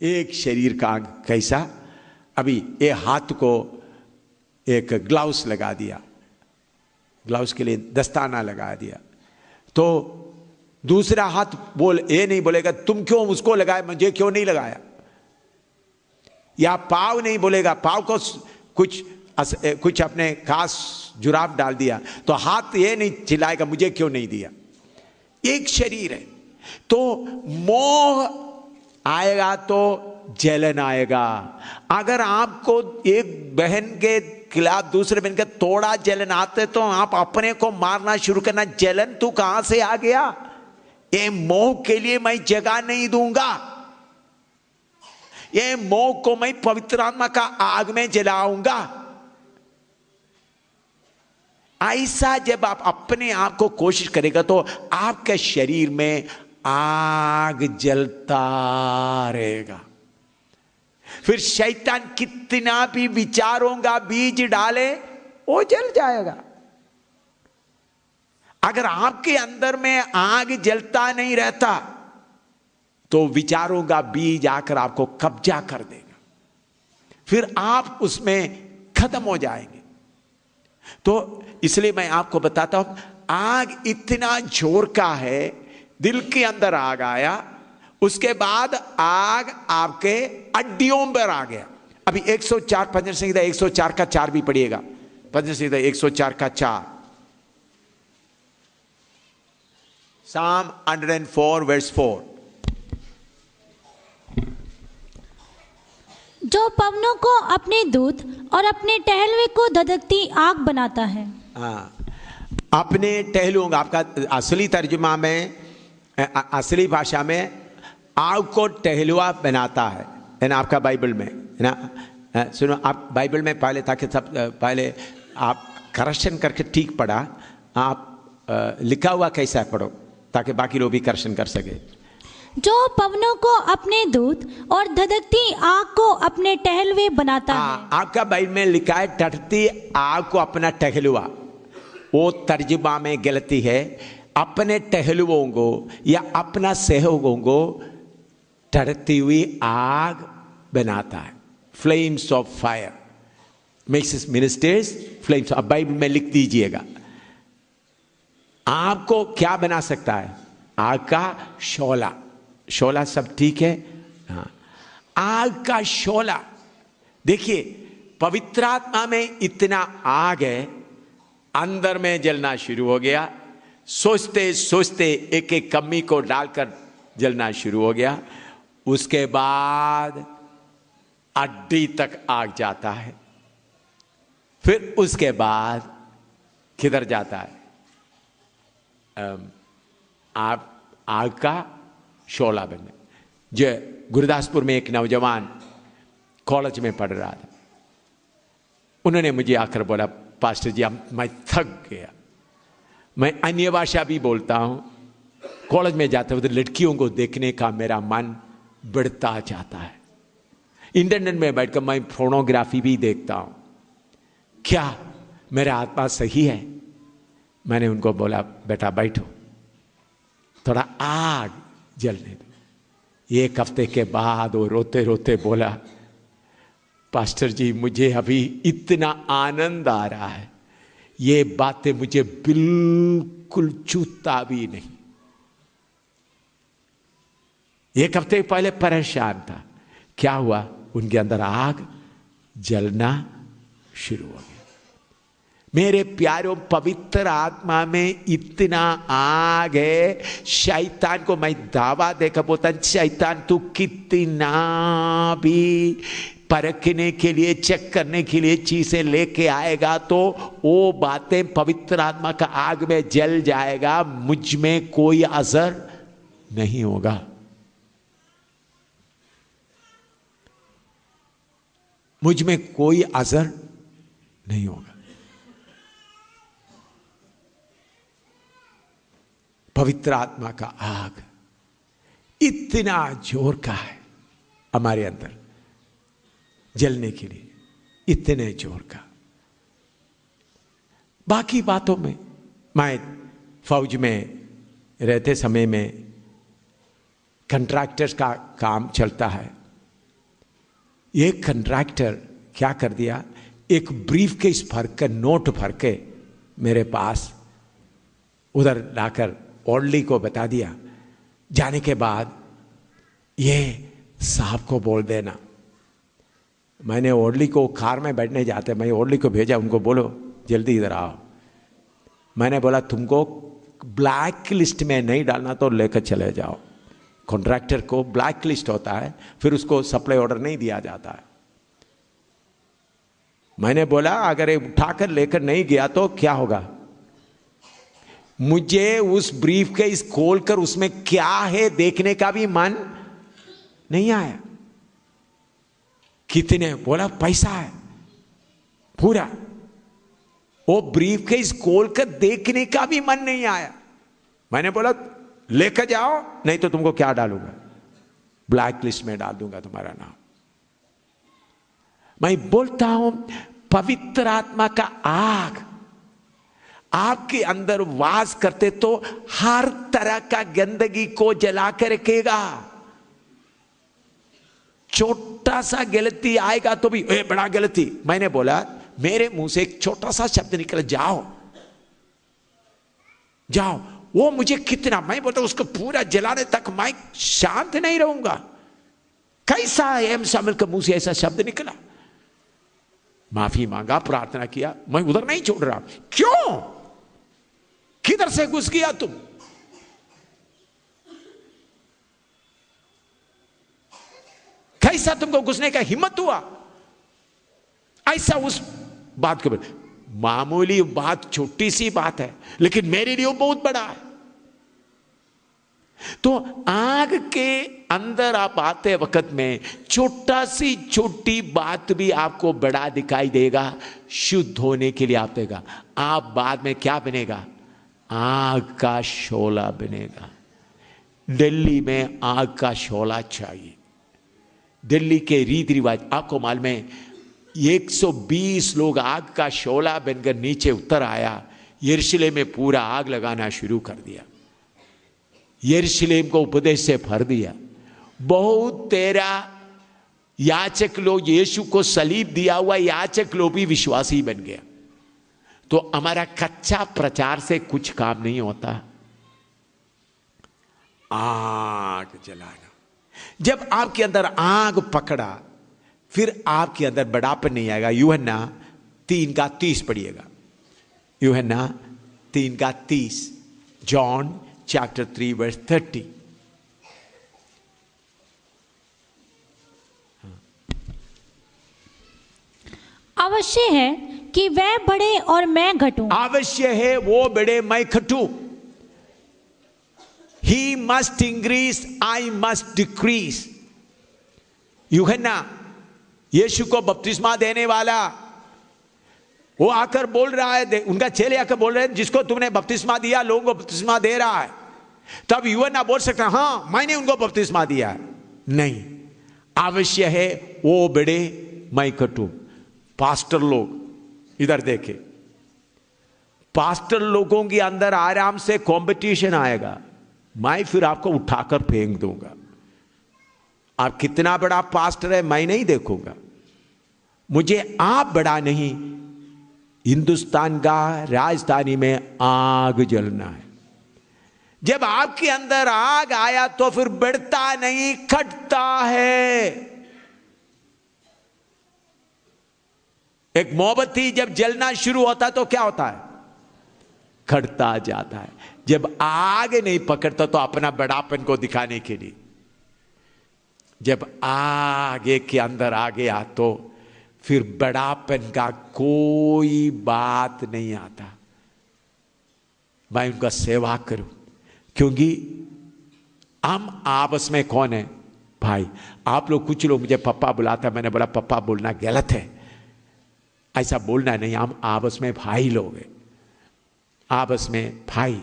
एक शरीर का अंग कैसा, अभी ये हाथ को एक ग्लव्स लगा दिया, ग्लव्स के लिए दस्ताना लगा दिया, तो दूसरा हाथ ये नहीं बोलेगा तुम क्यों उसको लगाया, मुझे क्यों नहीं लगाया। या पाव नहीं बोलेगा, पाव को कुछ अपने खास जुराब डाल दिया, तो हाथ ये नहीं चिल्लाएगा मुझे क्यों नहीं दिया। एक शरीर है, तो मोह आएगा तो जलन आएगा। अगर आपको एक बहन के खिलाफ दूसरे बहन का थोड़ा जलन आते तो आप अपने को मारना शुरू करना, जलन तू कहां से आ गया, ये मोह के लिए मैं जगह नहीं दूंगा, ये मोह को मैं पवित्र आत्मा का आग में जलाऊंगा। ऐसा जब आप अपने आप को कोशिश करेगा तो आपके शरीर में आग जलता रहेगा। फिर शैतान कितना भी विचारों का बीज डाले वो जल जाएगा। अगर आपके अंदर में आग जलता नहीं रहता तो विचारों का बीज आकर आपको कब्जा कर देगा, फिर आप उसमें खत्म हो जाएंगे। तो इसलिए मैं आपको बताता हूं, आग इतना जोर का है, दिल के अंदर आग आया, उसके बाद आग आपके हड्डियों पर आ गया। अभी 104 भजन संहिता 104 का 4 भी पढ़िएगा, भजन संहिता 104 का 4, Psalm 104 verse 4। जो पवनों को अपने दूत और अपने टहलुए को धधकती आग बनाता है। हाँ, अपने टहलुओं, आपका असली तर्जुमा में, असली भाषा में आग को टहलुआ बनाता है ना, आपका बाइबल में है ना। सुनो, आप बाइबल में पहले, ताकि सब पहले आप करेक्शन करके ठीक पढ़ा, आप लिखा हुआ कैसा है पढ़ो, ताकि बाकी लोग भी करेक्शन कर सके। जो पवनों को अपने दूत और धधकती आग को अपने टहलुए बनाता है। आपका बाइबल में लिखा है टहलती आग को अपना टहलुआ, वो तर्जुमा में गलती है। अपने टहलुओं को या अपना सहयोगों को टहलती हुई आग बनाता है। Flames of fire makes his ministers flames. अब बाइबल में लिख दीजिएगा, आपको क्या बना सकता है, आग का शोला। शोला सब ठीक है, हाँ, आग का शोला। देखिए, पवित्र आत्मा में इतना आग है, अंदर में जलना शुरू हो गया। सोचते सोचते एक एक कमी को डालकर जलना शुरू हो गया। उसके बाद हड्डी तक आग जाता है। फिर उसके बाद किधर जाता है, आप आग का शोला बनने। जो गुरदासपुर में एक नौजवान कॉलेज में पढ़ रहा था, उन्होंने मुझे आकर बोला, पास्टर जी मैं थक गया, मैं अन्य भाषा भी बोलता हूं, कॉलेज में जाते हुए लड़कियों को देखने का मेरा मन बढ़ता जाता है, इंटरनेट में बैठकर मैं फोनोग्राफी भी देखता हूं, क्या मेरा आत्मा सही है? मैंने उनको बोला, बेटा बैठो, थोड़ा आग जलने दो। एक हफ्ते के बाद वो रोते रोते बोला, पास्टर जी मुझे अभी इतना आनंद आ रहा है, ये बातें मुझे बिल्कुल चूता भी नहीं। एक हफ्ते पहले परेशान था, क्या हुआ, उनके अंदर आग जलना शुरू हो गया। मेरे प्यारों, पवित्र आत्मा में इतना आग है, शैतान को मैं दावा देकर बोलता, शैतान तू कितना भी परखने के लिए, चेक करने के लिए चीजें लेके आएगा तो वो बातें पवित्र आत्मा का आग में जल जाएगा, मुझ में कोई असर नहीं होगा। मुझ में कोई असर नहीं होगा। पवित्र आत्मा का आग इतना जोर का है हमारे अंदर जलने के लिए, इतने जोर का। बाकी बातों में, मैं फौज में रहते समय में कंट्रैक्टर्स का काम चलता है, एक कंट्रैक्टर क्या कर दिया, एक ब्रीफ केस भर के, नोट भर के मेरे पास उधर लाकर ओरली को बता दिया। जाने के बाद ये साहब को बोल देना। मैंने ओरली को, कार में बैठने जाते, मैं ओरली को भेजा, उनको बोलो जल्दी इधर आओ। मैंने बोला तुमको ब्लैक लिस्ट में नहीं डालना तो लेकर चले जाओ। कॉन्ट्रैक्टर को ब्लैक लिस्ट होता है, फिर उसको सप्लाई ऑर्डर नहीं दिया जाता है। मैंने बोला अगर ये उठाकर लेकर नहीं गया तो क्या होगा। मुझे उस ब्रीफ के इस खोलकर उसमें क्या है देखने का भी मन नहीं आया। कितने, बोला पैसा है पूरा। वो ब्रीफ के इस खोलकर देखने का भी मन नहीं आया। मैंने बोला लेकर जाओ, नहीं तो तुमको क्या डालूंगा, ब्लैक लिस्ट में डाल दूंगा तुम्हारा नाम। मैं बोलता हूं पवित्र आत्मा का आग आपके अंदर वास करते तो हर तरह का गंदगी को जला कर रखेगा। छोटा सा गलती आएगा तो भी बड़ा गलती। मैंने बोला, मेरे मुंह से एक छोटा सा शब्द निकला, जाओ जाओ, वो मुझे कितना, मैं बोलता उसको पूरा जलाने तक मैं शांत नहीं रहूंगा। कैसा एम शामिल के मुंह से ऐसा शब्द निकला। माफी मांगा, प्रार्थना किया, मैं उधर नहीं छोड़ रहा। क्यों, किधर से घुस गया तुम? कैसा तुमको घुसने का हिम्मत हुआ? ऐसा उस बात के बाद, मामूली बात, छोटी सी बात है, लेकिन मेरे लिए वो बहुत बड़ा है। तो आग के अंदर आप आते वक्त में छोटा सी छोटी बात भी आपको बड़ा दिखाई देगा। शुद्ध होने के लिए आप देगा, आप बाद में क्या बनेगा, आग का शोला बनेगा। दिल्ली में आग का शोला चाहिए। दिल्ली के रीति रिवाज आपको मालूम है, 120 लोग आग का शोला बनकर नीचे उतर आया। यरूशलेम में पूरा आग लगाना शुरू कर दिया। यरूशलेम को उपदेश से भर दिया। बहुत तेरा याचक लोग, यीशु को सलीब दिया हुआ याचक लोग भी विश्वासी बन गया। तो हमारा कच्चा प्रचार से कुछ काम नहीं होता। आग जलाना, जब आपके अंदर आग पकड़ा, फिर आपके अंदर बड़ापन नहीं आएगा। यूहन्ना 3:30 पढ़िएगा। यूहन्ना 3:30, जॉन chapter 3:30। अवश्य है कि वह बढ़े और मैं घटूं। अवश्य है वो बढ़े, मैं घटूं। He must increase, I must decrease। यूहन्ना यीशु को बपतिस्मा देने वाला, वो आकर बोल रहा है, उनका चेले आकर बोल रहे हैं, जिसको तुमने बपतिस्मा दिया लोगों को बपतिस्मा दे रहा है। तब यूहन्ना बोल सकता, हाँ मैंने उनको बपतिस्मा दिया है। नहीं, आवश्यक है वो बढ़े मैं घटूं। पास्टर लोग इधर देखे, पास्टर लोगों के अंदर आराम से कंपटीशन आएगा। मैं फिर आपको उठाकर फेंक दूंगा। आप कितना बड़ा पास्टर है मैं नहीं देखूंगा, मुझे आप बड़ा नहीं, हिंदुस्तान का राजधानी में आग जलना है। जब आपके अंदर आग आया तो फिर बढ़ता नहीं, घटता है। एक मोमबत्ती जब जलना शुरू होता है तो क्या होता है, घटता जाता है। जब आग नहीं पकड़ता तो अपना बड़ापन को दिखाने के लिए, जब आगे के अंदर आ गया तो फिर बड़ापन का कोई बात नहीं आता। मैं उनका सेवा करूं, क्योंकि हम आपस में कौन है भाई। आप लोग, कुछ लोग मुझे पप्पा बुलाता, मैंने बोला पप्पा बोलना गलत है, ऐसा बोलना नहीं। हम आपस में भाई लोग हैं, आपस में भाई।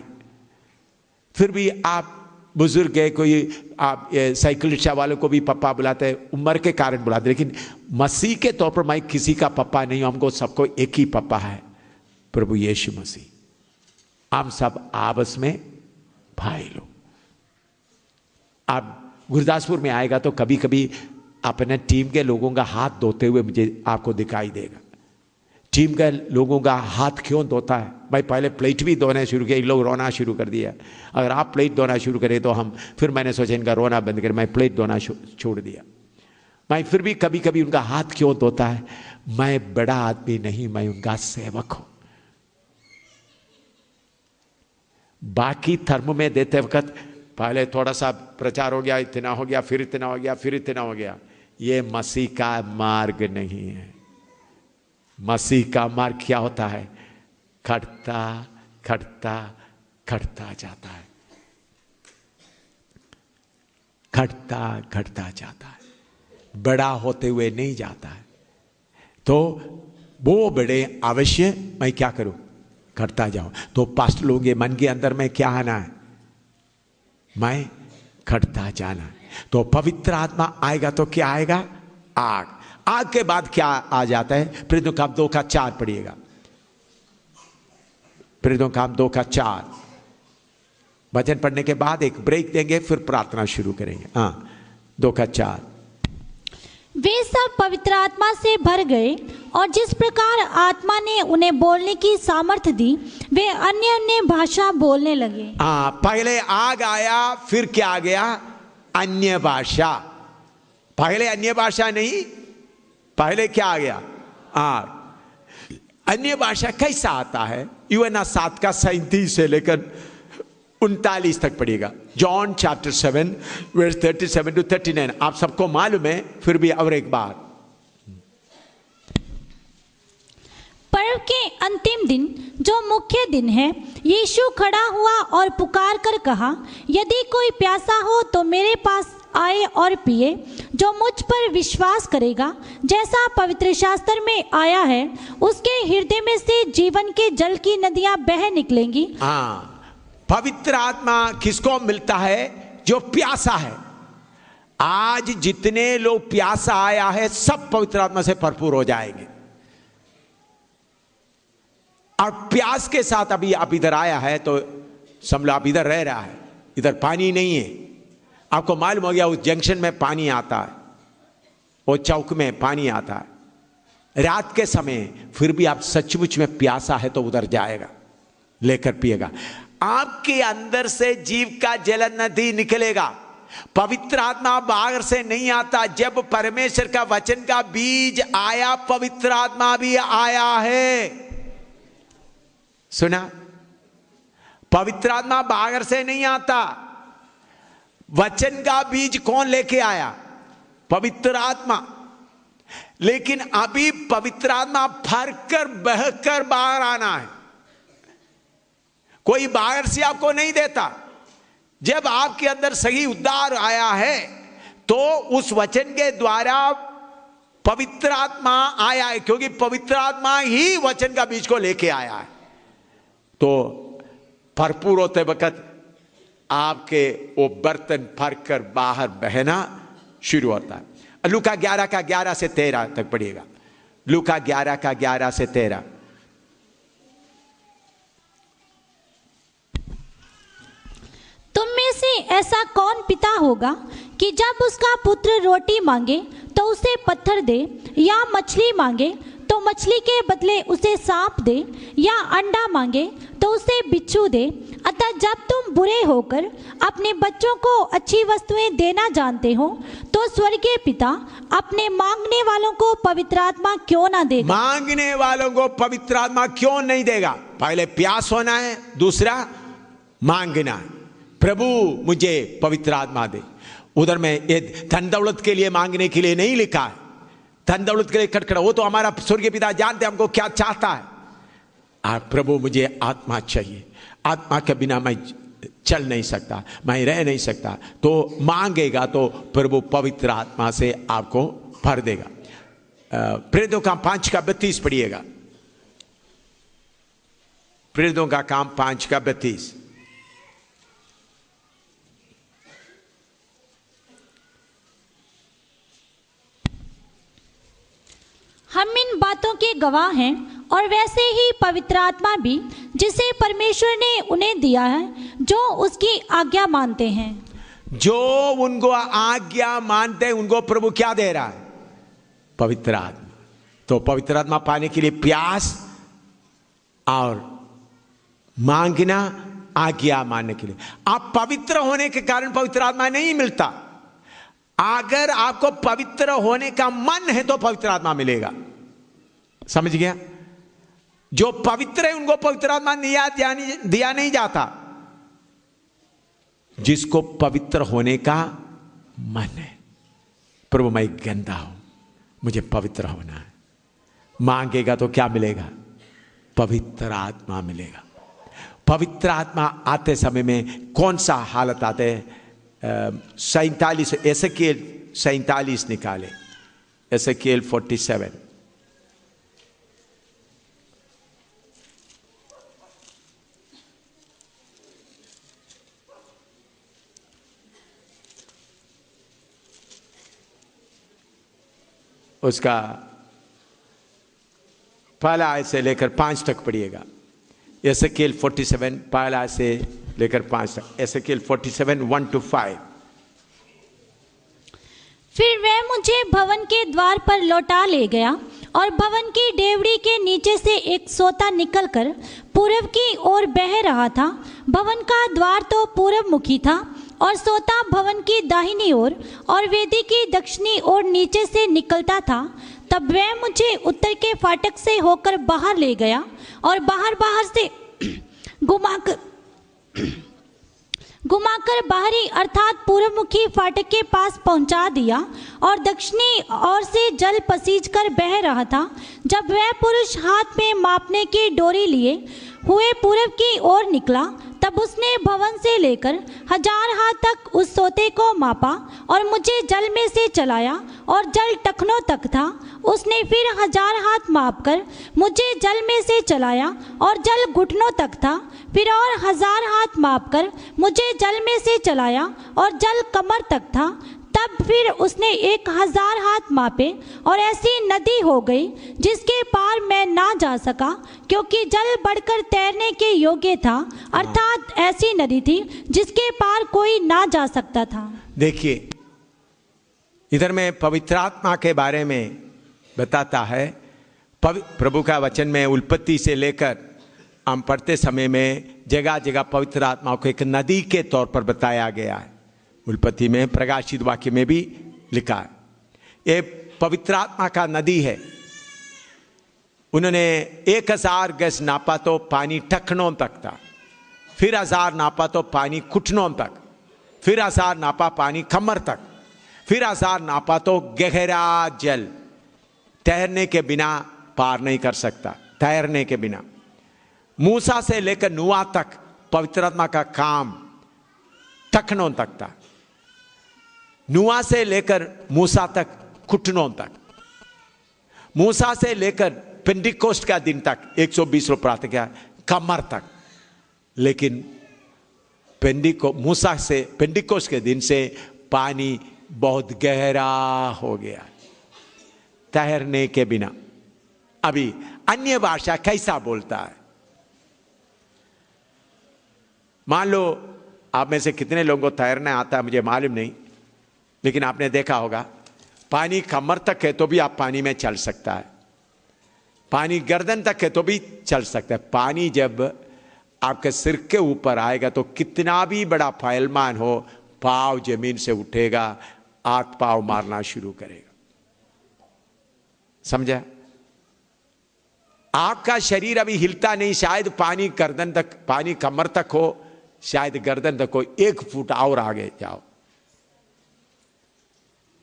फिर भी आप बुजुर्ग है, कोई आप साइकिल रिक्शा वालों को भी पप्पा बुलाते हैं, उम्र के कारण बुलाते, लेकिन मसीह के तौर पर मैं किसी का पप्पा नहीं हूं। हमको सबको एक ही पप्पा है, प्रभु यीशु मसीह। हम सब आपस में भाई लोग। आप गुरदासपुर में आएगा तो कभी कभी अपने टीम के लोगों का हाथ धोते हुए मुझे आपको दिखाई देगा। टीम के लोगों का हाथ क्यों धोता है? भाई पहले प्लेट भी धोना शुरू किया, इन लोग रोना शुरू कर दिया। अगर आप प्लेट धोना शुरू करें तो हम, फिर मैंने सोचा इनका रोना बंद कर, मैं प्लेट धोना छोड़ दिया। मैं फिर भी कभी कभी उनका हाथ क्यों धोता है? मैं बड़ा आदमी नहीं, मैं उनका सेवक हूं। बाकी धर्म में देते वक्त पहले थोड़ा सा प्रचार हो गया, इतना हो गया, फिर इतना हो गया, फिर इतना हो गया। ये मसीह का मार्ग नहीं है। मसीह का मार्ग क्या होता है? खड़ता खड़ता खड़ता जाता है, खड़ता खड़ता जाता है, बड़ा होते हुए नहीं जाता है। तो वो बड़े अवश्य मैं क्या करूं? खड़ता जाऊं। तो पास्टर लोग के मन के अंदर में क्या आना है? मैं खड़ता जाना है। तो पवित्र आत्मा आएगा तो क्या आएगा? आग। आग के बाद क्या आ जाता है? प्रेरितों काम 2:4 पढ़िएगा। प्रेरितों काम 2:4 वचन पढ़ने के बाद एक ब्रेक देंगे, फिर प्रार्थना शुरू करेंगे। हाँ, 2:4। वे सब पवित्र आत्मा से भर गए और जिस प्रकार आत्मा ने उन्हें बोलने की सामर्थ्य दी, वे अन्य अन्य भाषा बोलने लगे। हाँ, पहले आग आया, फिर क्या आ गया? अन्य भाषा। पहले अन्य भाषा नहीं, पहले क्या आ गया? आग। अन्य भाषा कैसा आता है? यूहन्ना 7:37 से लेकर 39 तक पढ़िएगा। John chapter 7 verse 37 to 39। आप सबको मालूम है, फिर भी और एक बार। पर्व के अंतिम दिन, जो मुख्य दिन है, यीशु खड़ा हुआ और पुकार कर कहा, यदि कोई प्यासा हो तो मेरे पास आए और पिए। जो मुझ पर विश्वास करेगा, जैसा पवित्र शास्त्र में आया है, उसके हृदय में से जीवन के जल की नदियां बह निकलेंगी। हाँ, पवित्र आत्मा किसको मिलता है? जो प्यासा है। आज जितने लोग प्यासा आया है, सब पवित्र आत्मा से भरपूर हो जाएंगे। और प्यास के साथ अभी आप इधर आया है तो समझ लो आप इधर रह रहा है, इधर पानी नहीं है। आपको मालूम हो गया उस जंक्शन में पानी आता है, वो चौक में पानी आता है रात के समय, फिर भी आप सचमुच में प्यासा है तो उधर जाएगा, लेकर पिएगा। आपके अंदर से जीव का जल नदी निकलेगा। पवित्र आत्मा बाहर से नहीं आता। जब परमेश्वर का वचन का बीज आया, पवित्र आत्मा भी आया है। सुना? पवित्र आत्मा बाहर से नहीं आता। वचन का बीज कौन लेके आया? पवित्र आत्मा। लेकिन अभी पवित्र आत्मा भरकर बहकर बाहर आना है। कोई बाहर से आपको नहीं देता। जब आपके अंदर सही उद्धार आया है तो उस वचन के द्वारा पवित्र आत्मा आया है, क्योंकि पवित्र आत्मा ही वचन का बीज को लेके आया है। तो भरपूर होते वक्त आपके वो बर्तन भरकर बाहर बहना शुरू होता है। लूका 11:11 से 13 तक पढ़िएगा। लूका 11:11 से 13। तुम में से ऐसा कौन पिता होगा कि जब उसका पुत्र रोटी मांगे तो उसे पत्थर दे, या मछली मांगे तो मछली के बदले उसे सांप दे, या अंडा मांगे तो उसे बिच्छू दे? अतः जब तुम बुरे होकर अपने बच्चों को अच्छी वस्तुएं देना जानते हो, तो स्वर्गीय पिता अपने मांगने वालों को पवित्र आत्मा क्यों ना देगा? मांगने वालों को पवित्र आत्मा क्यों नहीं देगा? पहले प्यास होना है, दूसरा मांगना है। प्रभु मुझे पवित्र आत्मा दे। उधर में ये धन दौलत के लिए मांगने के लिए नहीं लिखा है। धन दौलत के लिए खटखड़ा, वो तो हमारा स्वर्गीय पिता जानते हमको क्या चाहता है। आप प्रभु मुझे आत्मा चाहिए, आत्मा के बिना मैं चल नहीं सकता, मैं रह नहीं सकता। तो मांगेगा तो प्रभु पवित्र आत्मा से आपको भर देगा। प्रेरितों का 5:32 पढ़िएगा। प्रेरितों का काम 5:32। हम इन बातों के गवाह हैं, और वैसे ही पवित्र आत्मा भी, जिसे परमेश्वर ने उन्हें दिया है, जो उसकी आज्ञा मानते हैं। जो उनको आज्ञा मानते हैं उनको प्रभु क्या दे रहा है? पवित्र आत्मा। तो पवित्र आत्मा पाने के लिए प्यास और मांगना, आज्ञा मानने के लिए। आप पवित्र होने के कारण पवित्र आत्मा नहीं मिलता। अगर आपको पवित्र होने का मन है तो पवित्र आत्मा मिलेगा। समझ गया? जो पवित्र है उनको पवित्र आत्मा दिया नहीं जाता। जिसको पवित्र होने का मन है, प्रभु मैं गंदा हूं, मुझे पवित्र होना है, मांगेगा तो क्या मिलेगा? पवित्र आत्मा मिलेगा। पवित्र आत्मा आते समय में कौन सा हालत आते हैं? 47 एसेकिएल 47 निकाले, एसेकिएल 47। उसका पहला आयत से लेकर 5 तक पढ़िएगा। एसेकिएल 47 पहला आयत से लेकर 5 तक। एसेकिएल 47 1 to 5। फिर वह मुझे भवन के द्वार पर लौटा ले गया और भवन की डेवढ़ी के नीचे से एक सोता निकलकर पूर्व की ओर बह रहा था। भवन का द्वार तो पूर्व मुखी था और सोता भवन की दाहिनी ओर और वेदी की दक्षिणी ओर नीचे से निकलता था। तब वह मुझे उत्तर के फाटक से होकर बाहर ले गया और बाहर से घुमाकर बाहरी अर्थात पूर्वमुखी फाटक के पास पहुंचा दिया और दक्षिणी ओर से जल पसीज कर बह रहा था। जब वह पुरुष हाथ में मापने की डोरी लिए हुए पूर्व की ओर निकला, तब उसने भवन से लेकर 1000 हाथ तक उस सोते को मापा और मुझे जल में से चलाया और जल टखनों तक था। उसने फिर 1000 हाथ मापकर मुझे जल में से चलाया और जल घुटनों तक था। फिर और 1000 हाथ मापकर मुझे जल में से चलाया और जल कमर तक था। तब फिर उसने 1000 हाथ मापे और ऐसी नदी हो गई जिसके पार मैं ना जा सका, क्योंकि जल बढ़कर तैरने के योग्य था। अर्थात ऐसी नदी थी जिसके पार कोई ना जा सकता था। देखिए, इधर में पवित्र आत्मा के बारे में बताता है। प्रभु का वचन में उत्पत्ति से लेकर हम पढ़ते समय में जगह जगह पवित्र आत्मा को एक नदी के तौर पर बताया गया है। उत्पत्ति में, प्रकाशित वाक्य में भी लिखा है। ये पवित्र आत्मा का नदी है। उन्होंने 1000 गज नापा तो पानी टखनों तक था। फिर 1000 नापा तो पानी घुटनों तक। फिर 1000 नापा पानी कमर तक। फिर 1000 नापा तो गहरा जल, तैरने के बिना पार नहीं कर सकता। तैरने के बिना मूसा से लेकर नूह तक पवित्र आत्मा का काम टखनों तक था। नूह से लेकर मूसा तक घुटनों तक। मूसा से लेकर पेंटिकोस्ट का दिन तक 120 रोज प्रार्थना किया, कमर तक। लेकिन मूसा से पेंटिकोस्ट के दिन से पानी बहुत गहरा हो गया, तैरने के बिना। अभी अन्य भाषा कैसा बोलता है? मान लो आप में से कितने लोगों को तैरना आता है मुझे मालूम नहीं, लेकिन आपने देखा होगा पानी कमर तक है तो भी आप पानी में चल सकता है। पानी गर्दन तक है तो भी चल सकता है। पानी जब आपके सिर के ऊपर आएगा तो कितना भी बड़ा फैलमान हो, पाँव जमीन से उठेगा, हाथ पाँव मारना शुरू करेगा। समझा? आपका शरीर अभी हिलता नहीं, शायद पानी गर्दन तक, पानी कमर तक हो, शायद गर्दन तक हो। 1 फुट और आगे जाओ,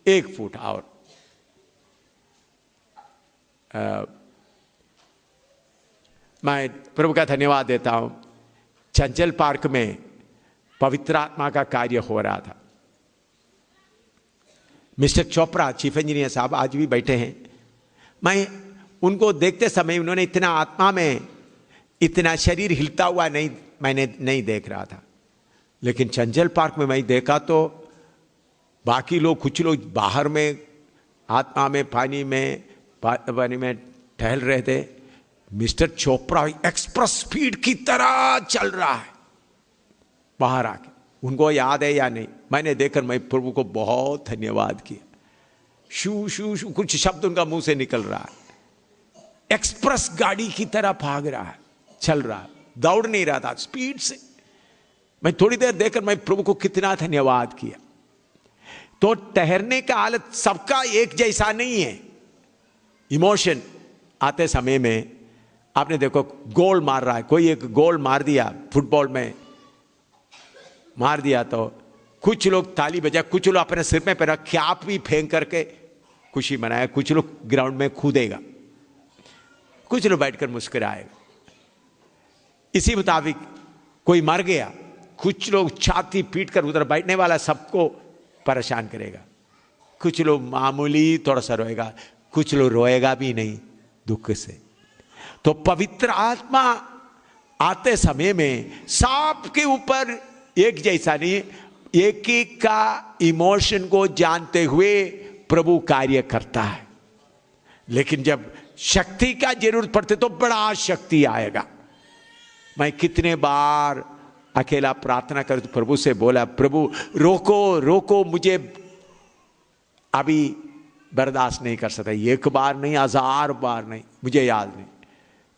1 फुट और। मैं प्रभु का धन्यवाद देता हूं। चंचल पार्क में पवित्र आत्मा का कार्य हो रहा था। मिस्टर चोपड़ा, चीफ इंजीनियर साहब, आज भी बैठे हैं। मैं उनको देखते समय उन्होंने इतना आत्मा में, इतना शरीर हिलता हुआ मैंने नहीं देख रहा था। लेकिन चंचल पार्क में मैं देखा तो बाकी लोग, कुछ लोग बाहर में आत्मा में पानी में टहल रहे थे। मिस्टर चोपड़ा एक्सप्रेस स्पीड की तरह चल रहा है बाहर आके। उनको याद है या नहीं, मैंने देखकर मैं प्रभु को बहुत धन्यवाद किया। शू शू शू कुछ शब्द उनका मुंह से निकल रहा है, एक्सप्रेस गाड़ी की तरह भाग रहा है, चल रहा है, दौड़ नहीं रहा था, स्पीड से। मैं थोड़ी देर देखकर मैं प्रभु को कितना धन्यवाद किया। तो ठहरने का हालत सबका एक जैसा नहीं है। इमोशन आते समय में आपने देखो, गोल मार रहा है कोई, एक गोल मार दिया फुटबॉल में, मार दिया तो कुछ लोग ताली बजा, कुछ लोग अपने सिर में पैर कैप भी फेंक करके खुशी मनाया, कुछ लोग ग्राउंड में कूदेगा, कुछ लोग बैठकर मुस्कुराएगा। इसी मुताबिक कोई मर गया, कुछ लोग छाती पीट कर उधर बैठने वाला सबको परेशान करेगा, कुछ लोग मामूली थोड़ा सा रोएगा, कुछ लोग रोएगा भी नहीं दुख से। तो पवित्र आत्मा आते समय में सबके ऊपर एक जैसा नहीं, एक एक का इमोशन को जानते हुए प्रभु कार्य करता है। लेकिन जब शक्ति का जरूरत पड़ते तो बड़ा शक्ति आएगा। मैं कितने बार अकेला प्रार्थना कर प्रभु से बोला, प्रभु रोको रोको, मुझे अभी बर्दाश्त नहीं कर सकता। एक बार नहीं, 1000 बार नहीं, मुझे याद नहीं।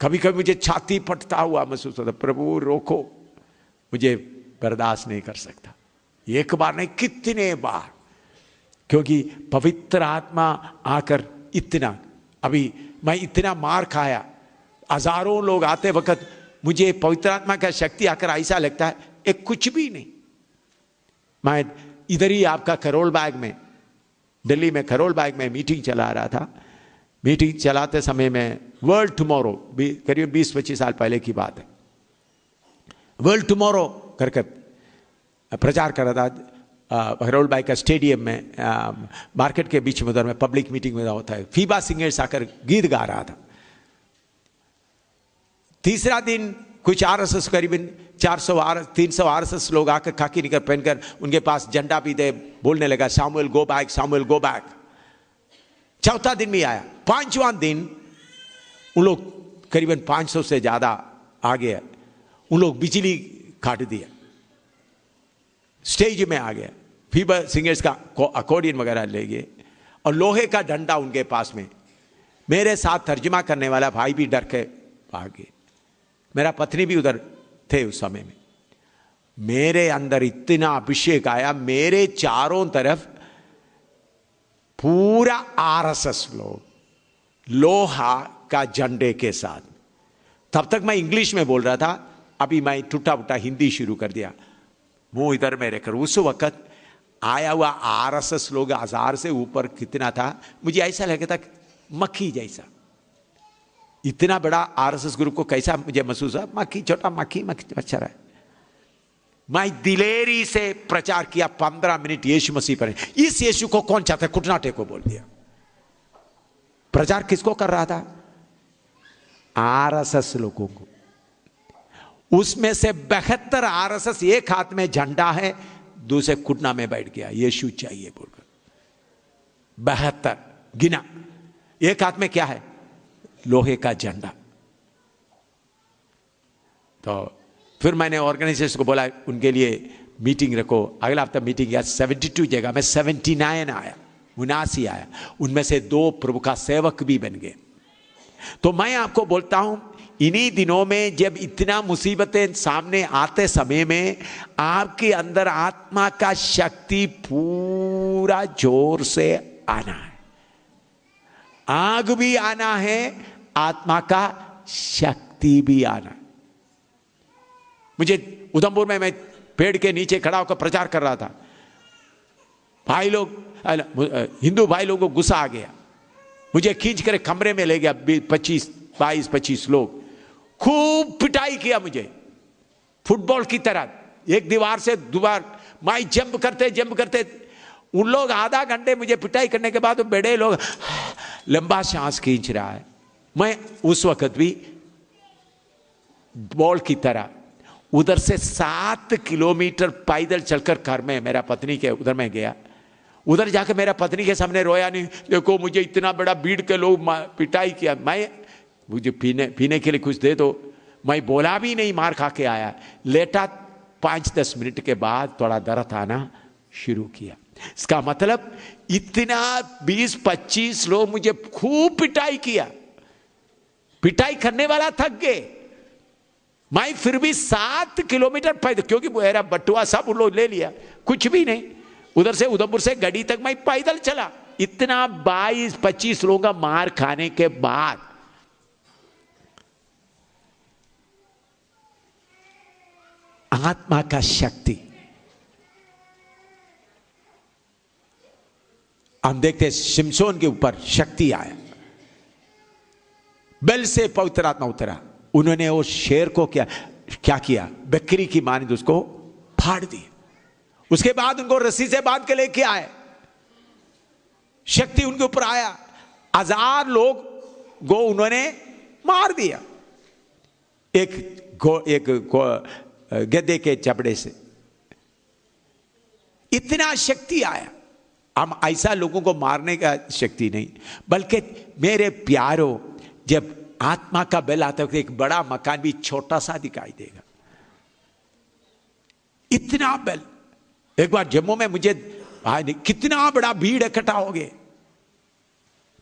कभी कभी मुझे छाती फटता हुआ महसूस होता, प्रभु रोको, मुझे बर्दाश्त नहीं कर सकता। एक बार नहीं, कितने बार, क्योंकि पवित्र आत्मा आकर इतना, अभी मैं इतना मार खाया, हजारों लोग आते वक्त मुझे पवित्र आत्मा का शक्ति आकर ऐसा लगता है एक कुछ भी नहीं। मैं इधर ही आपका करोल बाग में, दिल्ली में करोल बाग में मीटिंग चला रहा था। मीटिंग चलाते समय में वर्ल्ड टुमारो, करीब 20-25 साल पहले की बात है, वर्ल्ड टुमारो करके प्रचार कर रहा था करोल बाग का स्टेडियम में, मार्केट के बीच में, उधर में पब्लिक मीटिंग में होता है। फीबा सिंगर्स आकर गीत गा रहा था। तीसरा दिन कुछ आरएसएस, करीबन 300 आरएसएस लोग आकर खाकी निकर पहनकर उनके पास झंडा भी दे, बोलने लगा Samuel go back, Samuel go back. चौथा दिन भी आया। पांचवां दिन उन लोग करीबन 500 से ज्यादा आ गया, उन लोग बिजली काट दिया, स्टेज में आ गया, फीबर सिंगर्स का अकॉर्डियन वगैरह ले गए और लोहे का डंडा उनके पास में। मेरे साथ तर्जुमा करने वाला भाई भी डर के भाग गए, मेरा पत्नी भी उधर थे उस समय में। मेरे अंदर इतना अभिषेक आया, मेरे चारों तरफ पूरा आरएसएस लोग लोहा का झंडे के साथ। तब तक मैं इंग्लिश में बोल रहा था, अभी मैं टूटा फूटा हिंदी शुरू कर दिया, मुंह इधर में रहकर। उस वक्त आया हुआ आरएसएस लोग 1000 से ऊपर कितना था, मुझे ऐसा लगा था मक्खी जैसा। इतना बड़ा आरएसएस ग्रुप को कैसा मुझे महसूस हुआ, मक्खी, छोटा मक्खी मच्छर है। मैं दिलेरी से प्रचार किया 15 मिनट यीशु मसीह पर। इस यीशु को कौन चाहता है, कुटना टेको बोल दिया। प्रचार किसको कर रहा था? आरएसएस लोगों को। उसमें से 72 आरएसएस, एक हाथ में झंडा है, दूसरे कुटना में बैठ गया, यीशु चाहिए बोलकर। 72 गिना, एक हाथ में क्या है? लोहे का झंडा। तो फिर मैंने ऑर्गेनाइजेशन को बोला उनके लिए मीटिंग रखो। अगला हफ्ता मीटिंग किया, 72 जगह में 79 आया, 79 आया। उनमें से 2 प्रभु का सेवक भी बन गए। तो मैं आपको बोलता हूं, इन्हीं दिनों में जब इतना मुसीबतें सामने आते समय में आपके अंदर आत्मा का शक्ति पूरा जोर से आना है, आग भी आना है, आत्मा का शक्ति भी आना है। मुझे उधमपुर में, मैं पेड़ के नीचे खड़ा होकर प्रचार कर रहा था, भाई लोग, हिंदू भाई लोगों को गुस्सा आ गया, मुझे खींच कर कमरे में ले गया। 22-25 लोग, खूब पिटाई किया मुझे फुटबॉल की तरह, एक दीवार से दीवार, मैं जंप करते उन लोग आधा घंटे मुझे पिटाई करने के बाद बड़े लोग लंबा सांस खींच रहा है। मैं उस वक्त भी बॉल की तरह उधर से 7 किलोमीटर पैदल चलकर घर में मेरा पत्नी के उधर में गया। उधर जाकर मेरा पत्नी के सामने रोया नहीं, देखो मुझे इतना बड़ा भीड़ के लोग पिटाई किया, मैं मुझे पीने के लिए कुछ दे दो। मैं बोला भी नहीं, मार खा के आया, लेटा 5-10 मिनट के बाद थोड़ा दर्द आना शुरू किया। इसका मतलब इतना 20-25 लोग मुझे खूब पिटाई किया, पिटाई करने वाला थक गए। मैं फिर भी 7 किलोमीटर पैदल, क्योंकि मेरा बटुआ सब उन लोग ले लिया, कुछ भी नहीं, उधर से उधमपुर से गढ़ी तक मैं पैदल चला। इतना 22-25 लोगों का मार खाने के बाद आत्मा का शक्ति हम देखते हैं, शिमशोन के ऊपर शक्ति आया, बेल से पवित्र आत्मा उतरा। उन्होंने वो शेर को क्या किया, बकरी की मानिंद उसको फाड़ दी। उसके बाद उनको रस्सी से बांध के लेके आए, शक्ति उनके ऊपर आया। 1000 लोग को उन्होंने मार दिया एक गधे के चपड़े से। इतना शक्ति आया। हम ऐसा लोगों को मारने का शक्ति नहीं, बल्कि मेरे प्यारों, जब आत्मा का बल आता है तो एक बड़ा मकान भी छोटा सा दिखाई देगा। इतना बल। एक बार जम्मू में मुझे कितना बड़ा भीड़ इकट्ठा हो गए,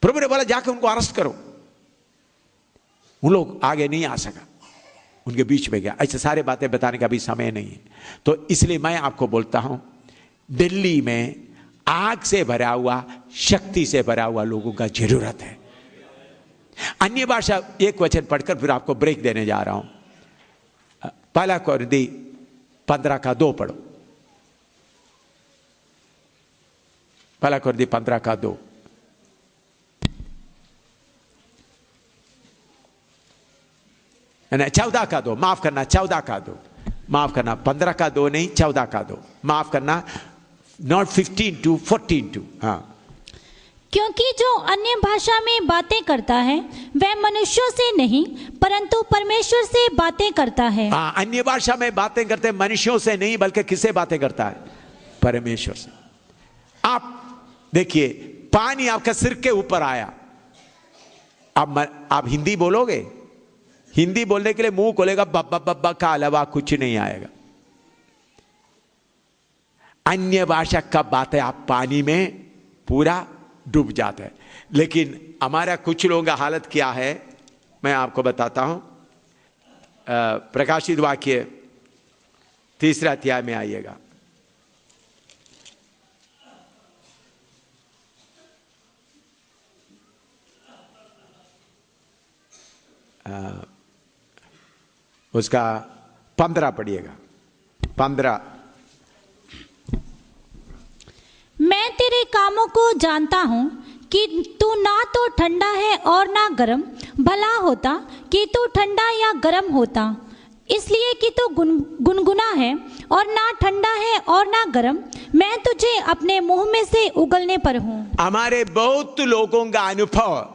प्रभु ने बोला जाकर उनको अरेस्ट करो। उन लोग आगे नहीं आ सका, उनके बीच में गया। ऐसे सारे बातें बताने का भी समय नहीं है, तो इसलिए मैं आपको बोलता हूं, दिल्ली में आग से भरा हुआ, शक्ति से भरा हुआ लोगों का जरूरत है। अन्य भाषा एक वचन पढ़कर फिर आपको ब्रेक देने जा रहा हूं। पहला कोरिन्थी 15:2 पढ़ो। पहला कोरिन्थी 15:2। नहीं, 14:2, माफ करना, 14:2, माफ करना, 15:2 नहीं, 14:2, माफ करना, नॉट 15:2, 14:2। हाँ, क्योंकि जो अन्य भाषा में बातें करता है वह मनुष्यों से नहीं परंतु परमेश्वर से बातें करता है। हाँ, अन्य भाषा में बातें करते मनुष्यों से नहीं बल्कि किससे बातें करता है, परमेश्वर से। आप देखिए, पानी आपका सिर के ऊपर आया, अब आप हिंदी बोलोगे, हिंदी बोलने के लिए मुंह खोलेगा, बब्बा बब्बा का अलावा कुछ नहीं आएगा। अन्य भाषा का बातें आप पानी में पूरा डूब जाते हैं। लेकिन हमारा कुछ लोगों का हालत क्या है, मैं आपको बताता हूं। प्रकाशित वाक्य 3 अध्याय में आइएगा। उसका 15 पढ़िएगा। 15। मैं तेरे कामों को जानता हूँ कि तू ना तो ठंडा है और ना गर्म। भला होता कि तू ठंडा या गर्म होता। इसलिए कि तू गुनगुना है और ना ठंडा है और ना गर्म, मैं तुझे अपने मुंह में से उगलने पर हूँ। हमारे बहुत लोगों का अनुभव,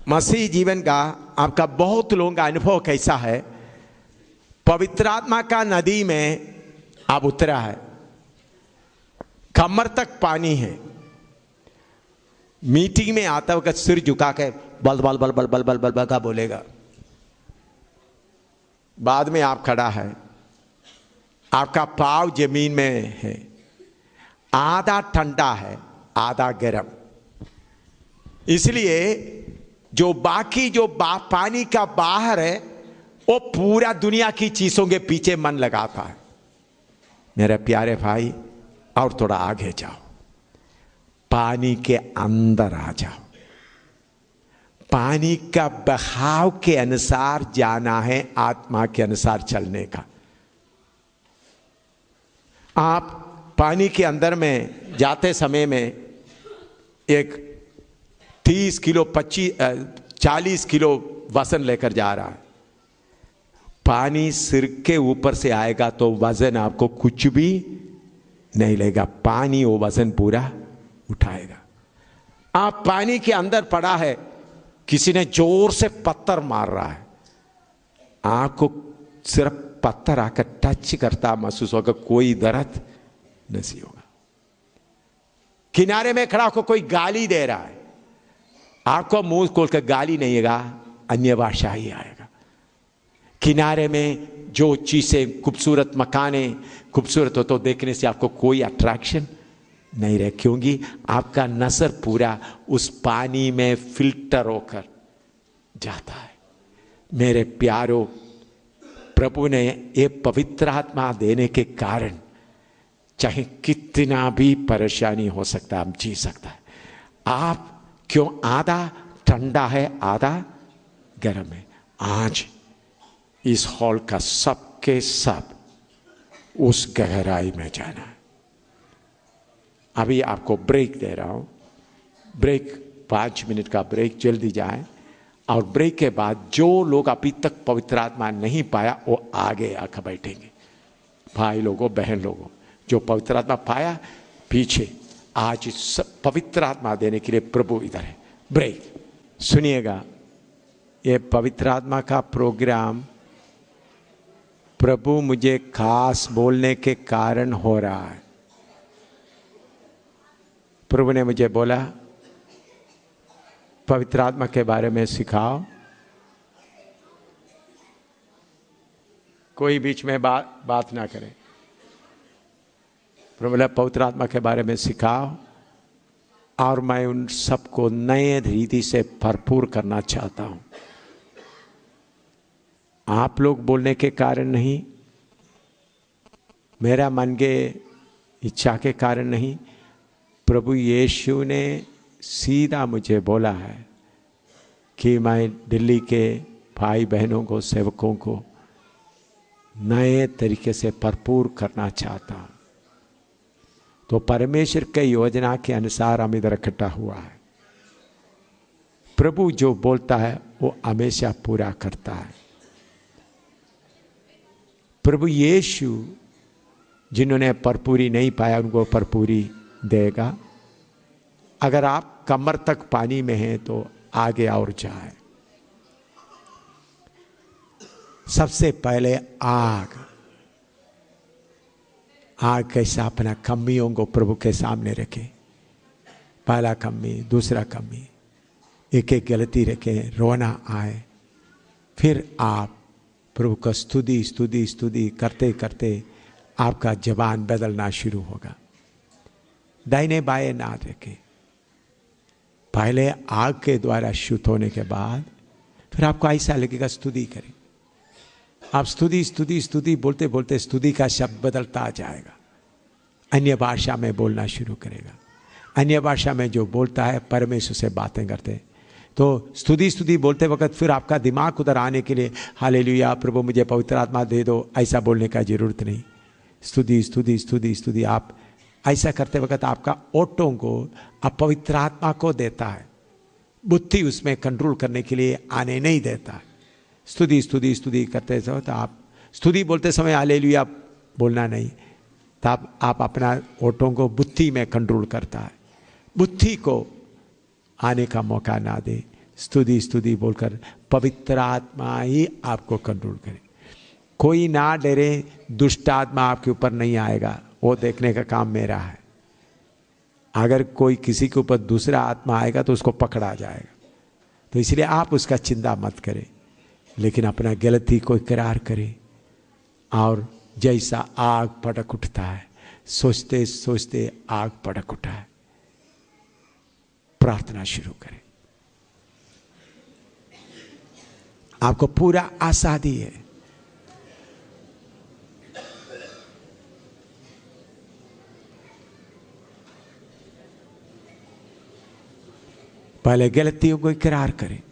मसीह जीवन का आपका बहुत लोगों का अनुभव कैसा है, पवित्र आत्मा का नदी में आप उतरा है, कमर तक पानी है, मीटिंग में आता वक्त सिर झुका के बल बल बल बल बल बल बल बल का बोलेगा। बाद में आप खड़ा है, आपका पाँव जमीन में है, आधा ठंडा है आधा गर्म। इसलिए जो बाकी जो पानी का बाहर है वो पूरा दुनिया की चीजों के पीछे मन लगाता है। मेरे प्यारे भाई, और थोड़ा आगे जाओ, पानी के अंदर आ जाओ, पानी का बहाव के अनुसार जाना है, आत्मा के अनुसार चलने का। आप पानी के अंदर में जाते समय में एक 30 किलो 40 किलो वजन लेकर जा रहा है, पानी सिर के ऊपर से आएगा तो वजन आपको कुछ भी नहीं लेगा, पानी वो वजन पूरा उठाएगा। आप पानी के अंदर पड़ा है, किसी ने जोर से पत्थर मार रहा है, आपको सिर्फ पत्थर आकर टच करता महसूस होगा, कोई दर्द नहीं होगा। किनारे में खड़ा होकर कोई गाली दे रहा है, आपको मुंह खोलकर गाली नहीं आएगा, अन्य भाषा ही आएगा। किनारे में जो चीजें खूबसूरत मकाने खूबसूरत हो तो देखने से आपको कोई अट्रैक्शन नहीं रहे, क्योंकि आपका नजर पूरा उस पानी में फिल्टर होकर जाता है। मेरे प्यारो, प्रभु ने ये पवित्र आत्मा देने के कारण चाहे कितना भी परेशानी हो सकता है, हम जी सकता है। आप क्यों, आधा ठंडा है आधा गर्म है। आज इस हॉल का सबके सब उस गहराई में जाना है। अभी आपको ब्रेक दे रहा हूं, ब्रेक 5 मिनट का ब्रेक, जल्दी जाए। और ब्रेक के बाद जो लोग अभी तक पवित्र आत्मा नहीं पाया वो आगे आकर बैठेंगे। भाई लोगों, बहन लोगों, जो पवित्र आत्मा पाया पीछे, आज पवित्र आत्मा देने के लिए प्रभु इधर है। ब्रेक सुनिएगा, ये पवित्र आत्मा का प्रोग्राम प्रभु मुझे खास बोलने के कारण हो रहा है। प्रभु ने मुझे बोला पवित्र आत्मा के बारे में सिखाओ। कोई बीच में बात ना करे। प्रभु बोला पवित्र आत्मा के बारे में सिखाओ, और मैं उन सबको नए रीति से भरपूर करना चाहता हूं। आप लोग बोलने के कारण नहीं, मेरा मन के इच्छा के कारण नहीं, प्रभु यीशु ने सीधा मुझे बोला है कि मैं दिल्ली के भाई बहनों को, सेवकों को नए तरीके से भरपूर करना चाहता हूं। तो परमेश्वर के योजना के अनुसार हम इधर इकट्ठा हुआ है। प्रभु जो बोलता है वो हमेशा पूरा करता है। प्रभु यीशु जिन्होंने भरपूरी नहीं पाया उनको भरपूरी देगा। अगर आप कमर तक पानी में हैं तो आगे और जाए। सबसे पहले आग कैसा अपना कमियों को प्रभु के सामने रखे। पहला कमी, दूसरा कमी, एक एक गलती रखें, रोना आए, फिर आप प्रभु का स्तुति स्तुति स्तुति करते करते आपका जबान बदलना शुरू होगा। दाहिने बाएं ना रखें। पहले आग के द्वारा शुद्ध होने के बाद फिर आपको ऐसा लगेगा स्तुति करें। आप स्तुति स्तुति स्तुति बोलते बोलते स्तुति का शब्द बदलता जाएगा। अन्य भाषा में बोलना शुरू करेगा। अन्य भाषा में जो बोलता है परमेश्वर से बातें करते, तो स्तुति स्तुति बोलते वक्त फिर आपका दिमाग उधर आने के लिए हालेलुया प्रभु मुझे पवित्र आत्मा दे दो, ऐसा बोलने का जरूरत नहीं। स्तुति स्तुति स्तुति स्तुति आप ऐसा करते वक्त आपका ओटों को आप पवित्र आत्मा को देता है। बुद्धि उसमें कंट्रोल करने के लिए आने नहीं देता है। स्तुति स्तुति स्तुति करते समय तो आप स्तुति बोलते समय हालेलुया बोलना नहीं, तब आप अपना ओटों को बुद्धि में कंट्रोल करता है। बुद्धि को आने का मौका ना दे। स्तुति स्तुति बोलकर पवित्र आत्मा ही आपको कंट्रोल करे। कोई ना डरे, दुष्ट आत्मा आपके ऊपर नहीं आएगा, वो देखने का काम मेरा है। अगर कोई किसी के ऊपर दूसरा आत्मा आएगा तो उसको पकड़ा जाएगा। तो इसलिए आप उसका चिंता मत करें, लेकिन अपना गलती को इकरार करें। और जैसा आग भड़क उठता है, सोचते सोचते आग भड़क उठा है, प्रार्थना शुरू करें। आपको पूरा आजादी है। पहले गलतियों को इकरार करें।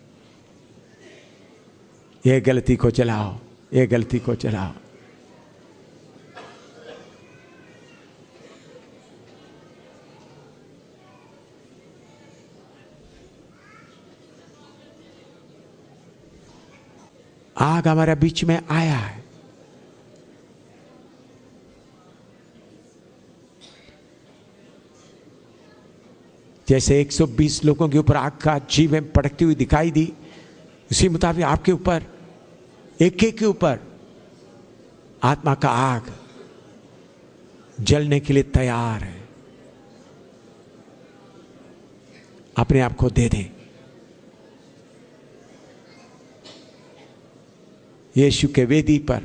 ये गलती को चलाओ, ये गलती को चलाओ। आग हमारे बीच में आया है। जैसे 120 लोगों के ऊपर आग का जीव पड़कती हुई दिखाई दी, उसी मुताबिक आपके ऊपर एक एक के ऊपर आत्मा का आग जलने के लिए तैयार है। अपने आप को दे दें, यीशु के वेदी पर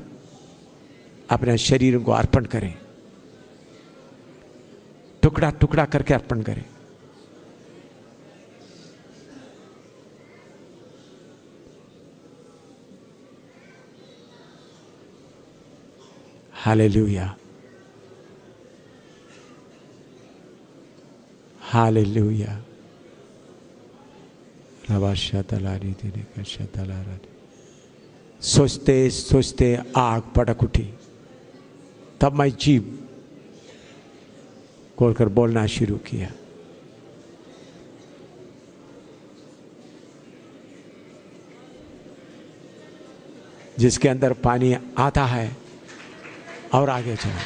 अपने शरीर को अर्पण करें, टुकड़ा टुकड़ा करके अर्पण करें। Hallelujah, hallelujah. सोचते सोचते आग भड़क उठी। तब मैं जीभ खोलकर बोलना शुरू किया। जिसके अंदर पानी आता है और आगे चला।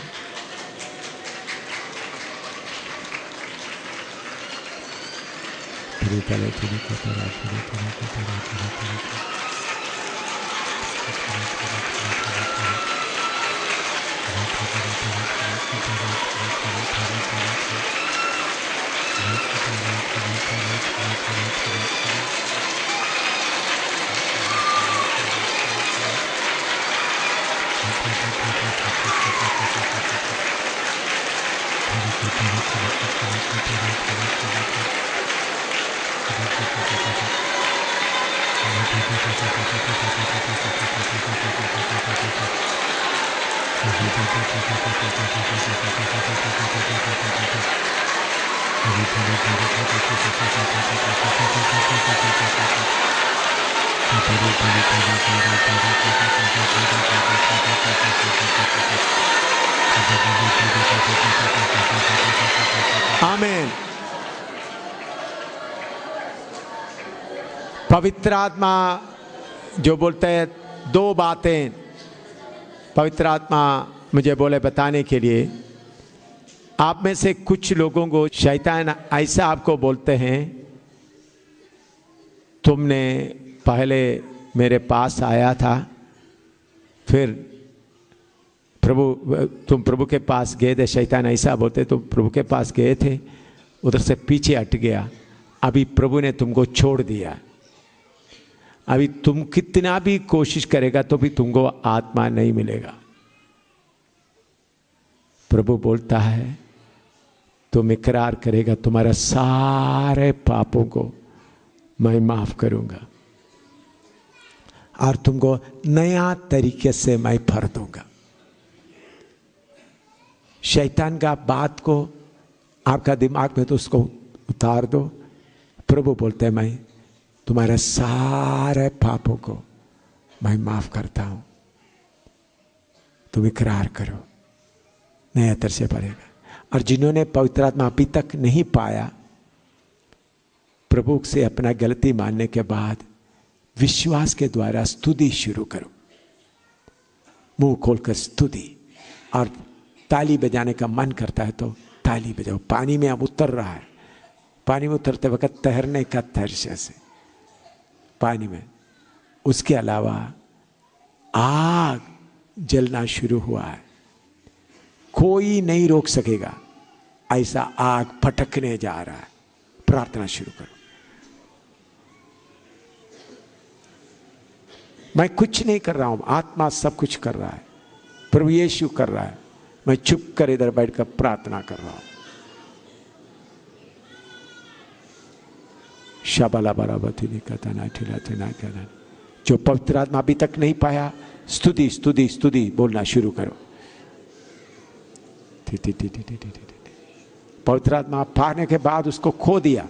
आमीन। पवित्र आत्मा जो बोलते हैं, दो बातें पवित्र आत्मा मुझे बोले बताने के लिए। आप में से कुछ लोगों को शैतान ऐसा आपको बोलते हैं, तुमने पहले मेरे पास आया था, फिर तुम प्रभु के पास गए थे। शैतान ऐसा बोलते, तुम प्रभु के पास गए थे, उधर से पीछे हट गया, अभी प्रभु ने तुमको छोड़ दिया। अभी तुम कितना भी कोशिश करेगा तो भी तुमको आत्मा नहीं मिलेगा। प्रभु बोलता है तुम इकरार करेगा, तुम्हारे सारे पापों को मैं माफ करूंगा और तुमको नया तरीके से मैं भर दूंगा। शैतान का बात को आपका दिमाग में तो उसको उतार दो। प्रभु बोलते हैं मैं तुम्हारे सारे पापों को मैं माफ करता हूं, तुम इकरार करो, नया तरह से पड़ेगा। और जिन्होंने पवित्र आत्मा अभी तक नहीं पाया, प्रभु से अपना गलती मानने के बाद विश्वास के द्वारा स्तुति शुरू करो। मुंह खोलकर स्तुति, और ताली बजाने का मन करता है तो ताली बजाओ। पानी में अब उतर रहा है, पानी में उतरते वक्त तैरने का तरीके से पानी में। उसके अलावा आग जलना शुरू हुआ है, कोई नहीं रोक सकेगा, ऐसा आग फटकने जा रहा है। प्रार्थना शुरू करो। मैं कुछ नहीं कर रहा हूं, आत्मा सब कुछ कर रहा है, प्रभु यीशु कर रहा है। मैं चुप कर इधर बैठकर प्रार्थना कर रहा हूं। शाबाला बराबती नहीं कहता ना ठिलाते ना कहना। जो पवित्र आत्मा अभी तक नहीं पाया, स्तुति स्तुति स्तुति बोलना शुरू करो। पवित्र आत्मा पाने के बाद उसको खो दिया,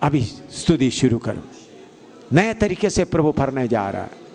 अभी स्तुति शुरू करो। नए तरीके से प्रभु भरने जा रहा है।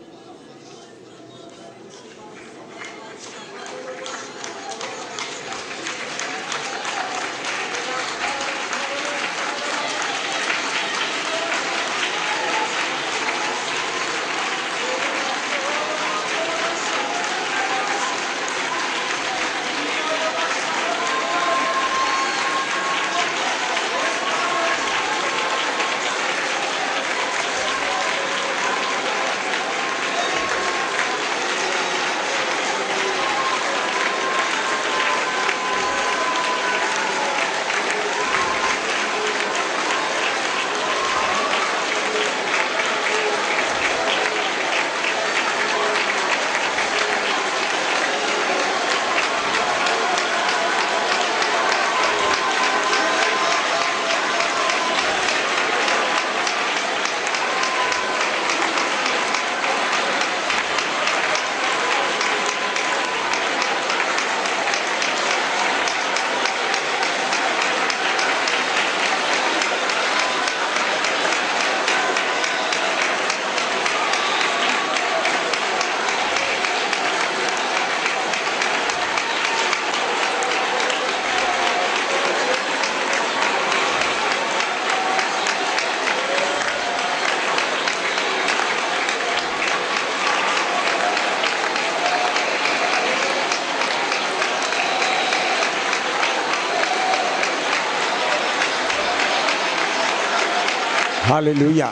Hallelujah,